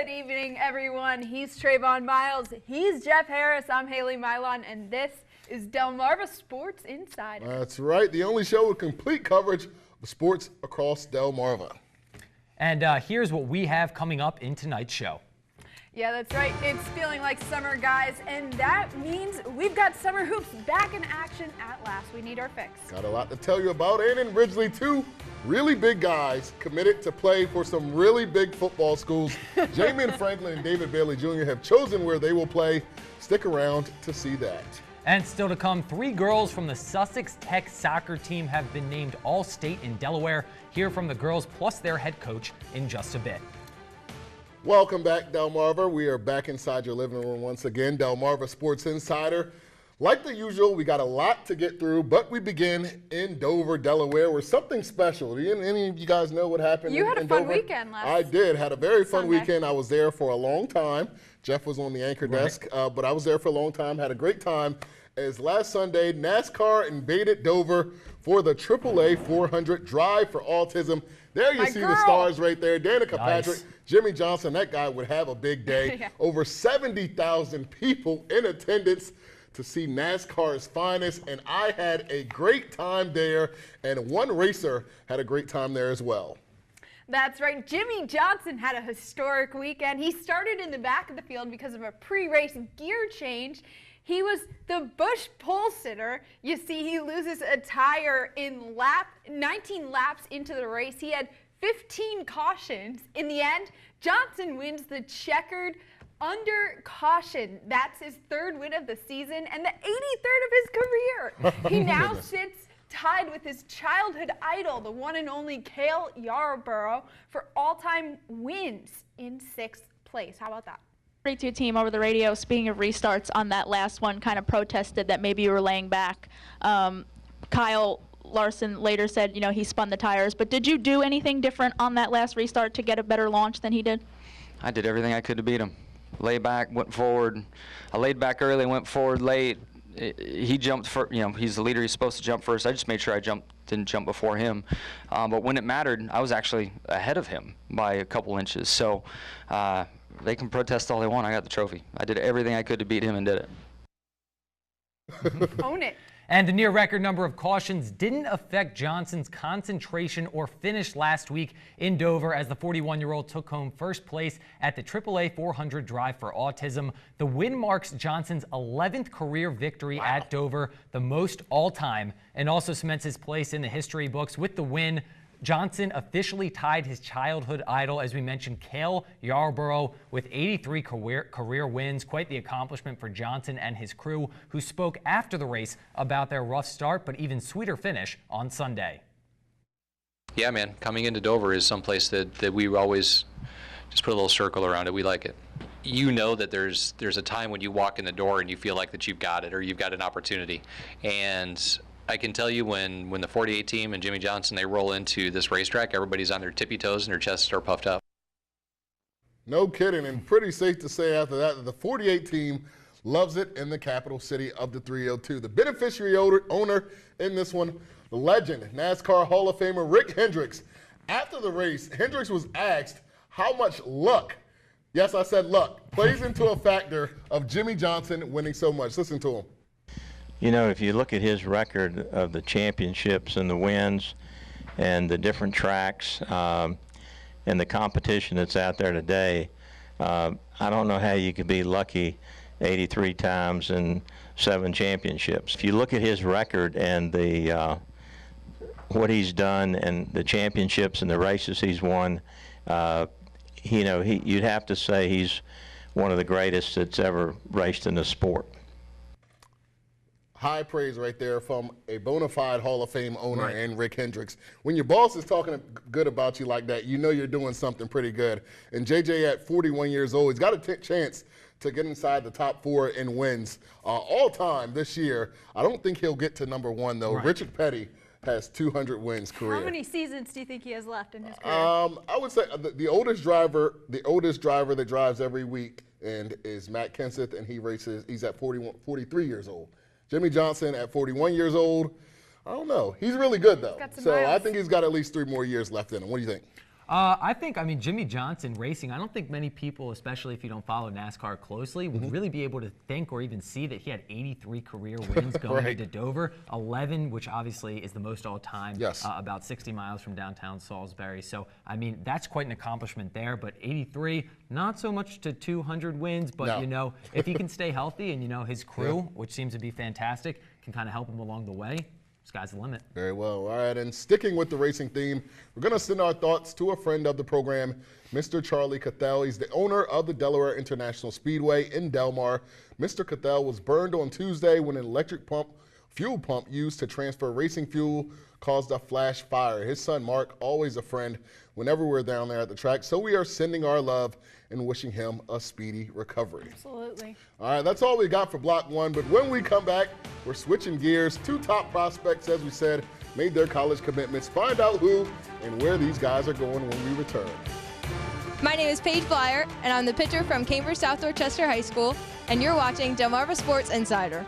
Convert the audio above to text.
Good evening, everyone. He's Trayvon Miles. He's Jeff Harris. I'm Haley Mylon, and this is Delmarva Sports Insider. That's right. The only show with complete coverage of sports across Delmarva. And here's what we have coming up in tonight's show. Yeah, that's right. It's feeling like summer, guys, and that means we've got summer hoops back in action at last. We need our fix. Got a lot to tell you about, and in Ridgely, two really big guys committed to play for some really big football schools. Jamian Franklin and David Bailey Jr. have chosen where they will play. Stick around to see that. And still to come, 3 girls from the Sussex Tech soccer team have been named All-State in Delaware. Hear from the girls plus their head coach in just a bit. Welcome back, Delmarva. We are back inside your living room once again. Delmarva Sports Insider. Like the usual, we got a lot to get through, but we begin in Dover, Delaware, where something special. Do any of you guys know what happened in Dover? You had a fun weekend last I did. Had a very fun Sunday. weekend. I was there for a long time. Jeff was on the anchor desk, but I was there for a long time. Had a great time. As last Sunday, NASCAR invaded Dover for the AAA 400 Drive for Autism. There you see the stars right there. Danica Patrick, Jimmy Johnson, that guy would have a big day. Yeah. Over 70,000 people in attendance to see NASCAR's finest, and I had a great time there, and one racer had a great time there as well. That's right. Jimmy Johnson had a historic weekend. He started in the back of the field because of a pre-race gear change. He was the Busch pole sitter. You see, he loses a tire in 19 laps into the race. He had 15 cautions. In the end, Johnson wins the checkered under caution. That's his 3rd win of the season and the 83rd of his career. He now sits tied with his childhood idol, the one and only Cale Yarborough, for all-time wins in 6th place. How about that? 42 team over the radio, speaking of restarts on that last one, kind of protested that maybe you were laying back. Kyle Larson later said, you know, he spun the tires, but did you do anything different on that last restart to get a better launch than he did? I did everything I could to beat him. Lay back, went forward. I laid back early, went forward late. He jumped first. You know, he's the leader. He's supposed to jump first. I just made sure I didn't jump before him. But when it mattered, I was actually ahead of him by a couple inches. So they can protest all they want. I got the trophy. I did everything I could to beat him and did it. Own it. And the near record number of cautions didn't affect Johnson's concentration or finish last week in Dover as the 41-year-old took home 1st place at the AAA 400 Drive for Autism. The win marks Johnson's 11th career victory at Dover, the most all-time, and also cements his place in the history books. With the win, Johnson officially tied his childhood idol, as we mentioned, Cale Yarborough, with 83 career wins. Quite the accomplishment for Johnson and his crew, who spoke after the race about their rough start but even sweeter finish on Sunday. Yeah, man, coming into Dover is someplace that we always just put a little circle around it. We like it. You know that there's a time when you walk in the door and you feel like that you've got it or you've got an opportunity. And I can tell you when the 48 team and Jimmy Johnson, they roll into this racetrack, everybody's on their tippy toes and their chests are puffed up. No kidding, and pretty safe to say after that the 48 team loves it in the capital city of the 302. The beneficiary owner in this one, the legend, NASCAR Hall of Famer Rick Hendricks. After the race, Hendricks was asked how much luck, yes, I said luck, plays into a factor of Jimmy Johnson winning so much. Listen to him. You know, if you look at his record of the championships and the wins and the different tracks and the competition that's out there today, I don't know how you could be lucky 83 times and 7 championships. If you look at his record and the what he's done and the championships and the races he's won, you know, you'd have to say he's one of the greatest that's ever raced in the sport. High praise right there from a bona fide Hall of Fame owner and Rick Hendricks. When your boss is talking good about you like that, you know you're doing something pretty good. And JJ at 41 years old, he's got a chance to get inside the top 4 in wins all time this year. I don't think he'll get to number 1 though. Richard Petty has 200 wins career. How many seasons do you think he has left in his career? I would say the oldest driver that drives every week and is Matt Kenseth, and he's at 43 years old. Jimmy Johnson at 41 years old, I don't know. He's really good, though. So miles. I think he's got at least 3 more years left in him. What do you think? I think, Jimmy Johnson racing, I don't think many people, especially if you don't follow NASCAR closely, would really be able to think or even see that he had 83 career wins going Right. into Dover, 11, which obviously is the most all time, Yes. about 60 miles from downtown Salisbury. So, that's quite an accomplishment there, but 83, not so much to 200 wins, but, No. if he can stay healthy and, his crew, which seems to be fantastic, can kind of help him along the way, sky's the limit. Very well. All right, and sticking with the racing theme, we're going to send our thoughts to a friend of the program, Mr. Charlie Cathell. He's the owner of the Delaware International Speedway in Delmar. Mr. Cathell was burned on Tuesday when an electric fuel pump used to transfer racing fuel caused a flash fire. His son, Mark, always a friend whenever we're down there at the track, so we are sending our love and wishing him a speedy recovery. Absolutely. All right, that's all we got for Block 1, but when we come back, we're switching gears. 2 top prospects, as we said, made their college commitments. Find out who and where these guys are going when we return. My name is Paige Blyer, and I'm the pitcher from Cambridge South Dorchester High School, and you're watching Delmarva Sports Insider.